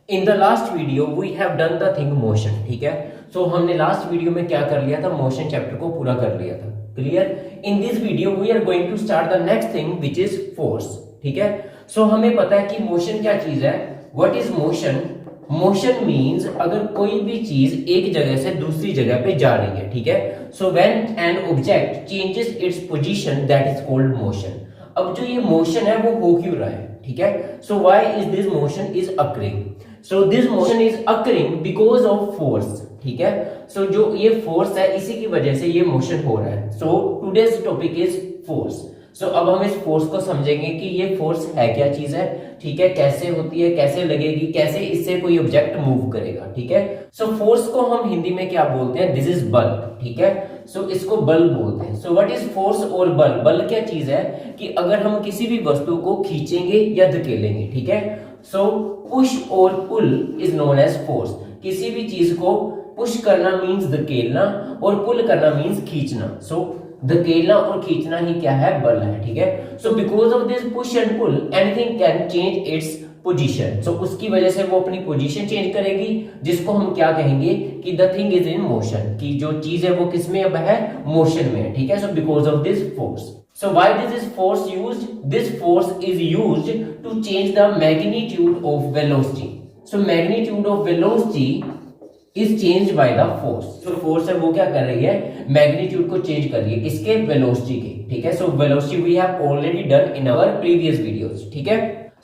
In the last video we have done the thing motion. ठीक है, सो हमने last video में क्या कर लिया था, मोशन चैप्टर को पूरा कर लिया था। Clear. In this video we are going to start the next thing which is force. ठीक है, सो हमें पता है कि मोशन क्या चीज है। What is motion? Motion means अगर कोई भी चीज एक जगह से दूसरी जगह पे जा रही है। ठीक है, so when an object changes its position that is called motion. अब जो ये मोशन है वो हो क्यों रहा है? ठीक है, so why is this motion is occurring? So this motion is occurring because of force. ठीक है, सो जो ये फोर्स है इसी की वजह से ये मोशन हो रहा है। So today's topic is force. So अब हम इस फोर्स को समझेंगे कि ये फोर्स है क्या चीज है। ठीक है, कैसे होती है, कैसे लगेगी, कैसे इससे कोई ऑब्जेक्ट मूव करेगा। ठीक है, सो फोर्स को हम हिंदी में क्या बोलते हैं? दिस इज बल। ठीक है, सो इसको बल बोलते हैं। सो व्हाट इज फोर्स और बल? बल क्या चीज है कि अगर हम किसी भी वस्तु को खींचेंगे या धकेलेंगे। ठीक है, सो पुश और pull is known as force. किसी भी चीज को पुश करना मीन्स धकेलना और पुल करना मीन्स खींचना। सो धकेलना और खींचना ही क्या है? बल है। ठीक है, so because of this push and pull anything can change its position. So उसकी वजह से वो अपनी पोजीशन चेंज करेगी, जिसको हम क्या कहेंगे कि the thing is in motion, कि जो चीज है वो किसमें अब है? मोशन में। ठीक है, so because of this force. So why this is force used? This force is used to change the magnitude of velocity. So magnitude of velocity is changed by the force. So force है वो क्या कर रही है? Magnitude को change कर रही है, किसके? Velocity के। ठीक है, so velocity we have already done in our previous videos. ठीक है,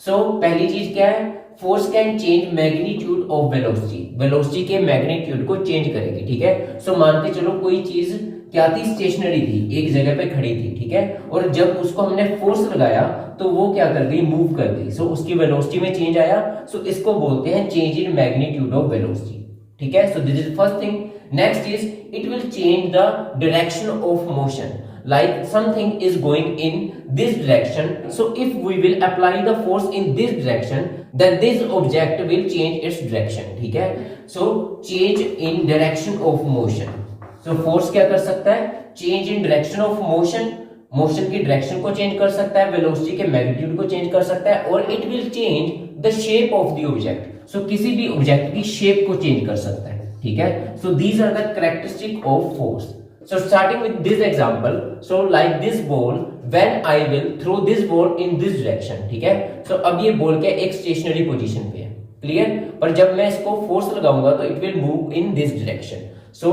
so पहली चीज क्या है? Force can change magnitude of velocity. Velocity के मैग्नीट्यूड को चेंज करेगी। ठीक है, सो मान के चलो कोई चीज क्या थी? स्टेशनरी थी, एक जगह पे खड़ी थी। ठीक है, और जब उसको हमने फोर्स लगाया तो वो क्या कर गई? मूव कर गई। सो उसकी वेलोसिटी में चेंज आया। सो इसको बोलते हैं change in magnitude of velocity. ठीक है, so this is first thing. Next is it will change the direction of motion. Like something is going in this direction, so if we will apply the force in this direction, then this object will change its direction. ठीक है, so change in direction of motion. So force क्या कर सकता है? Change in direction of motion. Motion की direction को change कर सकता है, वेलोसिटी के मैग्नीट्यूड को चेंज कर सकता है, और it will change the shape of the object. So किसी भी ऑब्जेक्ट की शेप को चेंज कर सकता है। ठीक है, so these are the characteristic of force. So starting with this example, so like this ball, when I will throw this ball in this direction. ठीक है, so अब ये बॉल क्या एक स्टेशनरी पोजीशन पे है। क्लियर, पर जब मैं इसको फोर्स लगाऊंगा तो it will move in this direction. So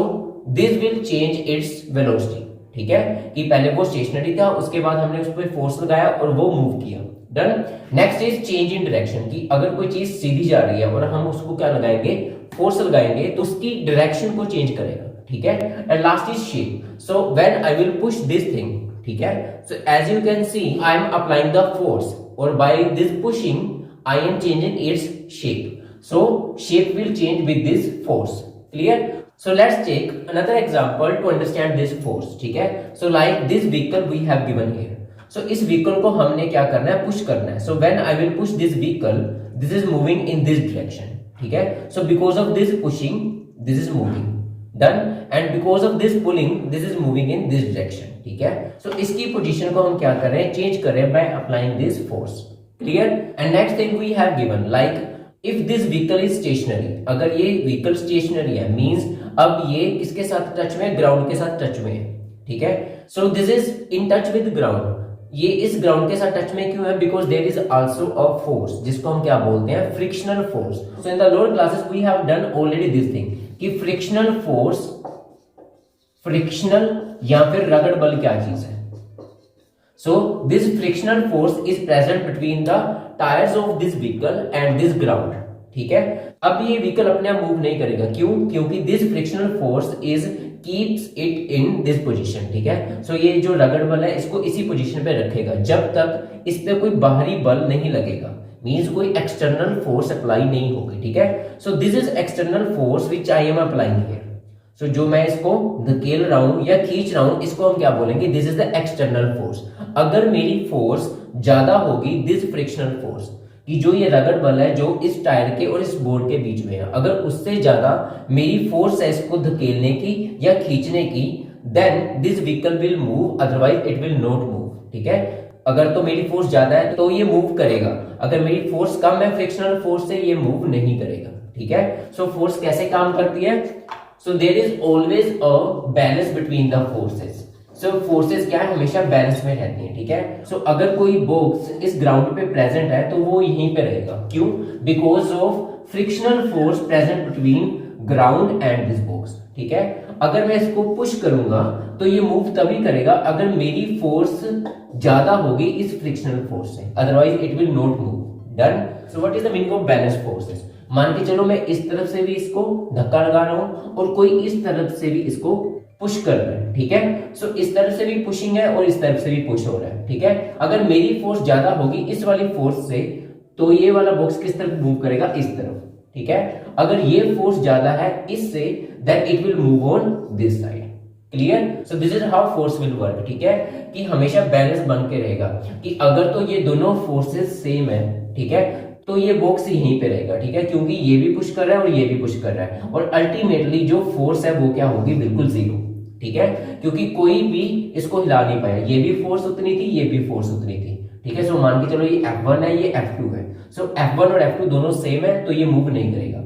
this will change its velocity. ठीक है, कि पहले वो स्टेशनरी था, उसके बाद हमने उस पर फोर्स लगाया और वो मूव किया। Done. Next is change in direction, कि अगर कोई चीज सीधी जा रही है और हम उसको क्या लगाएंगे? फोर्स लगाएंगे, तो उसकी डायरेक्शन को चेंज करेगा। ठीक है, and last is shape. So when I will push this thing, ठीक है, so as you can see I am applying the force, और by this pushing I am changing its shape. So shape will change with this force. Clear, so let's take another example to understand this force. ठीक है, so like this vehicle we have given here. So इस vehicle को हमने क्या करना है? Push करना है। सो when I will push this vehicle, this is moving in this direction. ठीक है, so because of this pushing this is moving. Done, and because of this pulling this is moving in this direction. ठीक है, सो इसकी position को हम क्या कर रहे हैं? चेंज कर रहे हैं by applying this force. Clear, and next thing we have given like if this vehicle is stationary. अगर ये व्हीकल स्टेशनरी है मींस अब ये किसके साथ टच में? ग्राउंड के साथ टच में है। ठीक है, so this is in touch with ground. ये इस ग्राउंड के साथ टच में क्यों है? Because there is also a force, जिसको हम क्या बोलते हैं? Frictional force. So in the lower classes we have done already this thing कि फ्रिक्शनल फोर्स, फ्रिक्शनल या फिर रगड़ बल क्या चीज है? So this frictional force is present between the tyres of this vehicle and this ground. ठीक है, अब ये व्हीकल अपने आप मूव नहीं करेगा। क्यों? क्योंकि this frictional force is keeps it in this position. ठीक है, सो ये जो रगड़ बल है इसको इसी पोजीशन पे रखेगा जब तक इस पे कोई बाहरी बल नहीं लगेगा, मींस कोई एक्सटर्नल फोर्स अप्लाई नहीं होगी। ठीक है, so this is external force which I am applying here. So जो मैं इसको धकेल रहा हूं या खींच रहा हूं, इसको हम क्या बोलेंगे? This is the external force. अगर मेरी फोर्स ज्यादा होगी दिस फ्रिक्शनल फोर्स, कि जो ये रगड़ बल है जो इस टायर के और इस बोर्ड के बीच में है, अगर उससे ज्यादा मेरी फोर्स है इसको धकेलने की या खींचने की, then this vehicle will move, otherwise it will not move. ठीक है, अगर तो मेरी फोर्स ज्यादा है तो ये मूव करेगा, अगर मेरी फोर्स कम है फ्रिक्शनल फोर्स से, ये मूव नहीं करेगा। ठीक है, सो फोर्स कैसे काम करती है? So there is always a balance between the forces. So forces क्या है, हमेशा बैलेंस में रहती हैं। ठीक है, सो अगर कोई बॉक्स इस ग्राउंड पे प्रेजेंट है तो वो यहीं पे रहेगा। क्यों? Because of frictional force present between ground and this box. ठीक है, अगर मैं इसको पुश करूंगा तो ये मूव तभी करेगा अगर मेरी फोर्स ज्यादा होगी इस फ्रिक्शनल फोर्स से, otherwise it will not move. Done. So what is the meaning of balance forces? मान के चलो मैं इस तरफ से भी इसको धक्का लगा रहा हूं और कोई इस तरफ से भी इसको पुश कर रहा है। ठीक है, सो इस तरफ से भी पुशिंग है और इस तरफ से भी पुश हो रहा है। ठीक है, अगर मेरी फोर्स ज्यादा होगी इस वाली फोर्स से तो ये वाला बॉक्स किस तरफ मूव करेगा? इस तरफ। ठीक है, अगर ये फोर्स ज्यादा है इससे, then it will move on this side. Clear? So this is how force will work. ठीक है, कि हमेशा बैलेंस बन के रहेगा कि अगर तो ये दोनों फोर्सेस सेम है, ठीक है, तो ये बॉक्स यहीं पे रहेगा। ठीक है, क्योंकि ये भी पुश कर रहा है और ये भी पुश कर रहा है, और अल्टीमेटली जो फोर्स है वो क्या होगी? बिल्कुल जीरो। ठीक है, क्योंकि कोई भी इसको हिला नहीं पाया, ये भी फोर्स उतनी थी, ये भी फोर्स उतनी थी। ठीक है, सो मान के चलो ये F1 है, ये F2 है। सो F1 और F2 दोनों सेम है तो ये मूव नहीं करेगा।